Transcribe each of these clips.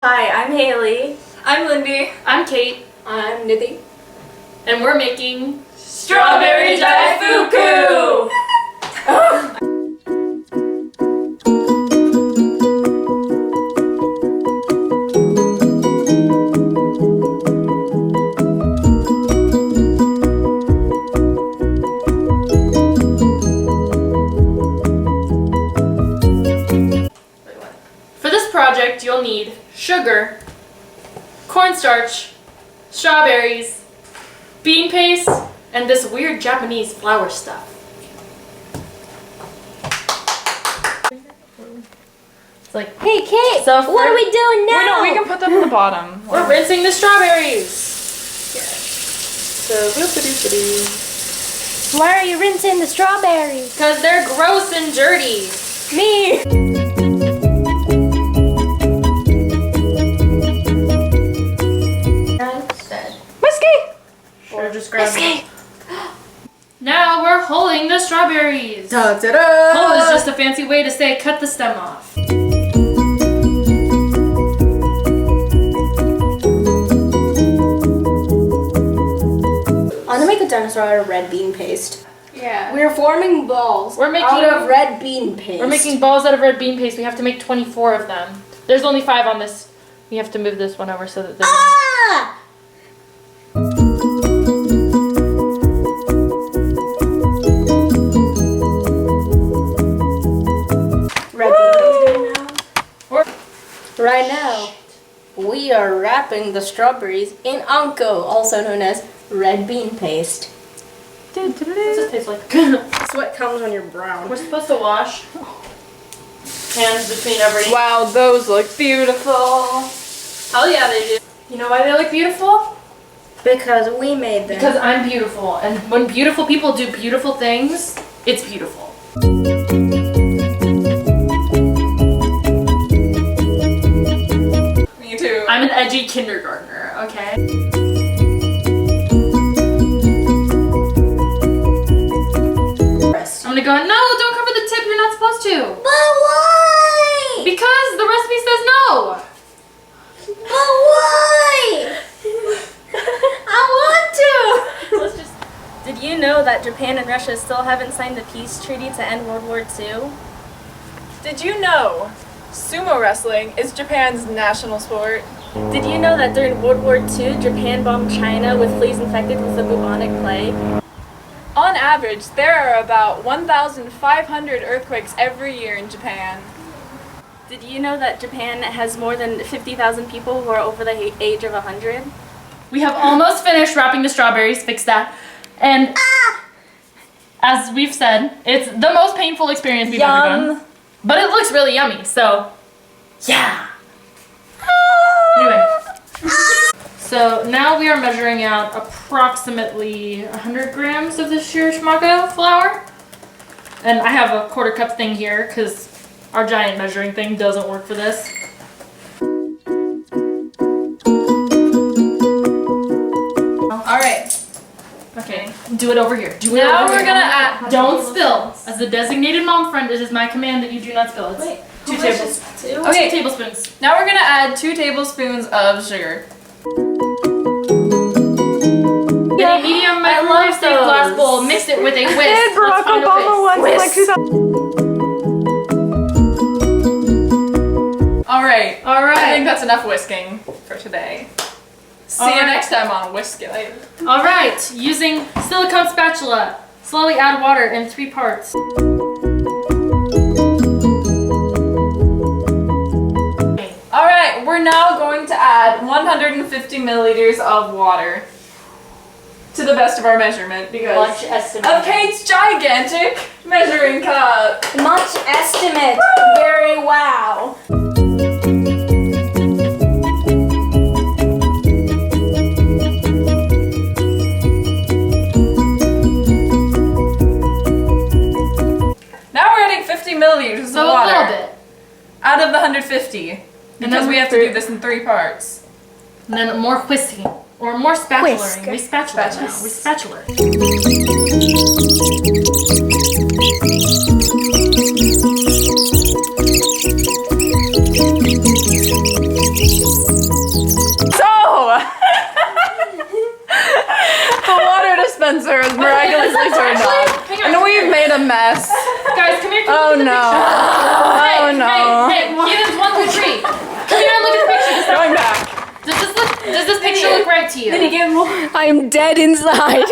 Hi, I'm Haley. I'm Lindy. I'm Kate. I'm Nidhi. And we're making Strawberry Daifuku! For this project, you'll need sugar, cornstarch, strawberries, bean paste, and this weird Japanese flour stuff. It's like, Hey, Kate! So what are we doing now? Wait, no, we can put them in the bottom. we're rinsing the strawberries. So, whoop-a-doop-a-doo. Why are you rinsing the strawberries? Because they're gross and dirty. Me! Whiskey! Or just grab it. Now we're hulling the strawberries. Da-da-da! Hull is just a fancy way to say cut the stem off. I'm gonna make a dinosaur out of red bean paste. Yeah. We're forming balls We're making- out of red bean paste. We're making balls out of red bean paste. We have to make 24 of them. There's only 5 on this. We have to move this one over so that there's... Ah! Red bean paste right now, we are wrapping the strawberries in anko, also known as red bean paste. What's this taste like? That's what comes when you're brown. We're supposed to wash hands between every... Wow, those look beautiful. Hell yeah, they do. You know why they look beautiful? Because we made them. Because I'm beautiful. And when beautiful people do beautiful things, it's beautiful. Me too. I'm an edgy kindergartner, okay? I'm gonna go, no, don't cover the tip, you're not supposed to. But why? Because the recipe says no. But why? I want to. Let's just... Did you know that Japan and Russia still haven't signed the peace treaty to end World War II? Did you know sumo wrestling is Japan's national sport? Did you know that during World War II, Japan bombed China with fleas infected with the bubonic plague? On average, there are about 1,500 earthquakes every year in Japan. Did you know that Japan has more than 50,000 people who are over the age of 100? We have almost finished wrapping the strawberries, fix that. And as we've said, it's the most painful experience we've ever done. But it looks really yummy, so yeah. Anyway. So now we are measuring out approximately 100 grams of this shirishmaga flour. And I have a quarter cup thing here because our giant measuring thing doesn't work for this. Alright. Okay, do it over here. Do it Now over we're here. gonna add... Don't spill. As the designated mom friend, it is my command that you do not spill. It's Wait, 2 how much tablespoons. is 2? Okay. 2 tablespoons. Now we're gonna add 2 tablespoons of sugar. In a medium microwave safe glass bowl, mix it with a whisk. Let's find a whisk. Alright. All I think right. that's enough whisking for today. See you Alright. next time on Whisk It Later. All right. Using silicone spatula, slowly add water in 3 parts. Alright, we're now going to add 150 milliliters of water. To the best of our measurement because Much estimate. of Kate's gigantic measuring cup. Much estimate. Very wow. Now we're adding 50 milliliters So of a water. little bit. Out of the 150. Because then we have to do this in 3 parts. And then more whisking. Or more spatulaing. Whisk. We spatula now. Spatula. We spatula. Oh no. Oh no. Hey, Keaton's 1 through 3. Come here and look at the picture. Going back. Does this picture look right to you? Did he get more? I'm dead inside.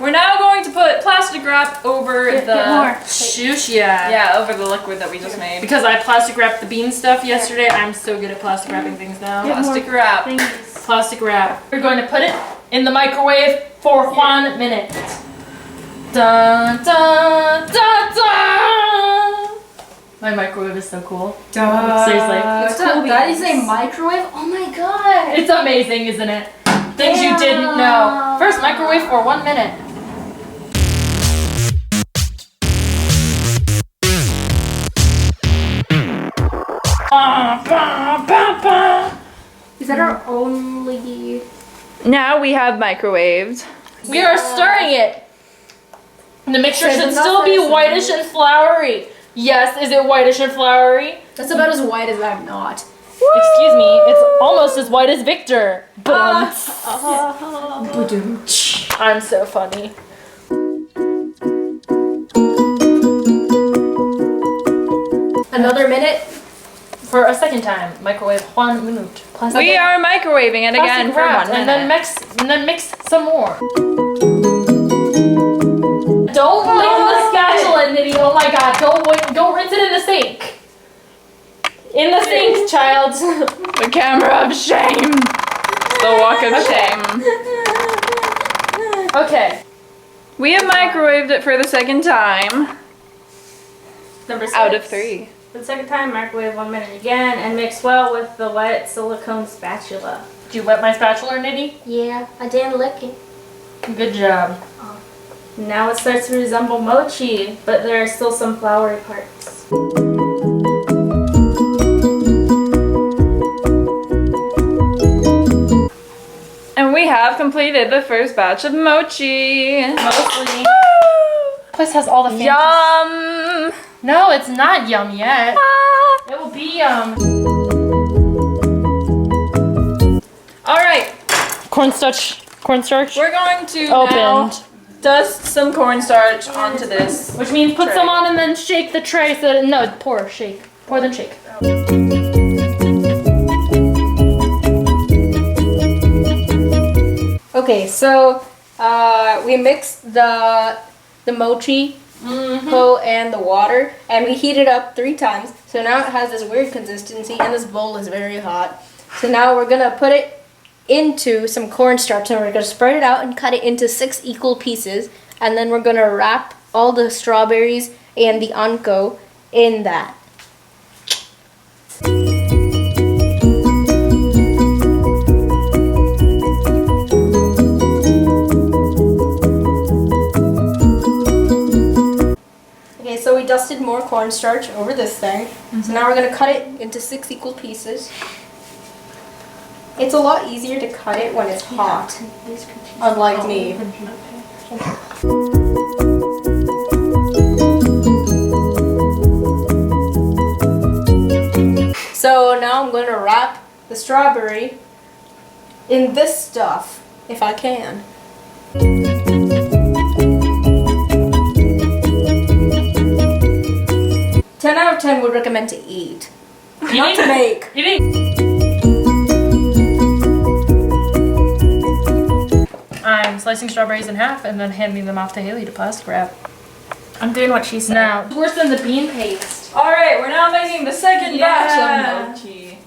We're now going to put plastic wrap over the Shoosh, yeah. yeah, over the liquid that we just made. Because I plastic wrapped the bean stuff yesterday, I'm so good at plastic wrapping things now. Plastic wrap. Plastic wrap. We're going to put it in the microwave for 1 minute. Dun dun dun dun! My microwave is so cool. Seriously. That is a microwave? Oh my god. It's amazing, isn't it? Things you didn't know. First microwave for 1 minute. Is that our only... Now we have microwaved. We are stirring it. The mixture Says should still be nothing. whitish and floury. Yes, is it whitish and floury? That's about as white as I'm not. Excuse me, it's almost as white as Victor. I'm so funny. Another minute. For a second time, microwave 1 minute. We are microwaving it again for 1 minute. And then mix some more. Don't lick the spatula, Nidhi. Oh my god, go rinse it in the sink. In the sink, child. The camera of shame. The walk of shame. Okay. We have microwaved it for the second time. Number 6. Out of 3. For the second time, microwave 1 minute again and mix well with the wet silicone spatula. Did you wet my spatula, Nidhi? Yeah, I didn't lick it. Good job. Now it starts to resemble mochi, but there are still some floury parts. And we have completed the first batch of mochi. Mostly. Place has all the fancy. Yum! No, it's not yum yet. It will be yum. Alright, Cornstarch. we're going to Opened. now dust some cornstarch onto this. Which means put Tray. some on and then shake the tray so that, no, pour, shake. Pour then shake. Okay, so we mixed the mochi dough and the water, and we heated up 3 times. So now it has this weird consistency, and this bowl is very hot. So now we're gonna put it into some cornstarch, and we're gonna spread it out and cut it into 6 equal pieces, and then we're gonna wrap all the strawberries and the anko in that. Okay, so we dusted more cornstarch over this thing. So now we're gonna cut it into 6 equal pieces. It's a lot easier to cut it when it's hot, unlike me. So now I'm going to wrap the strawberry in this stuff, if I can. 10 out of 10 would recommend to eat, not to make. I'm slicing strawberries in half and then handing them off to Haley to plastic wrap. I'm doing what she said. Now, it's worse than the bean paste. Alright, we're now making the second batch Yeah. of mochi.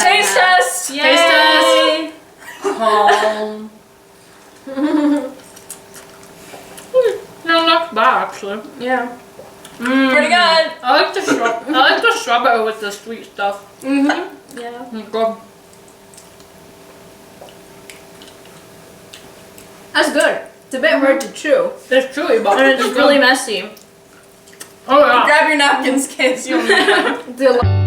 Taste test! Taste test. No, not bad actually. Yeah. Pretty good. I like the strawberry with the sweet stuff. Mm-hmm. Yeah. Good. That's good. It's a bit hard to chew. It's chewy, but And it's really messy. Oh yeah. Grab your napkins, kids. You'll need them. It's a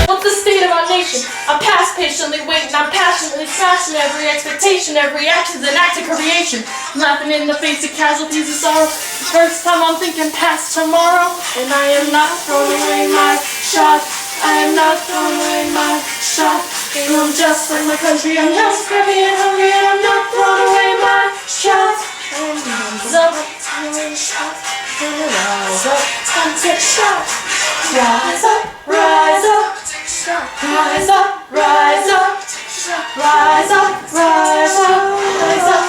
What's the state of our nation? I'm past patiently waiting, I'm passionately smashing every expectation, every action's an act of creation. Laughing in the face of casualties of sorrow. First time I'm thinking past tomorrow, and I am not throwing away my shot. I am not throwing away my shot. I'm just like my country, I'm young, scrappy and hungry, and I'm not throwing away my shot. Rise up, rise up, rise up, time to take a shot. Rise up, rise up, rise up, rise up, rise up, rise up, rise up.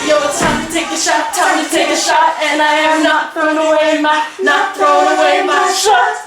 Yo, it's time to take a shot, and I am not throwing away my shot.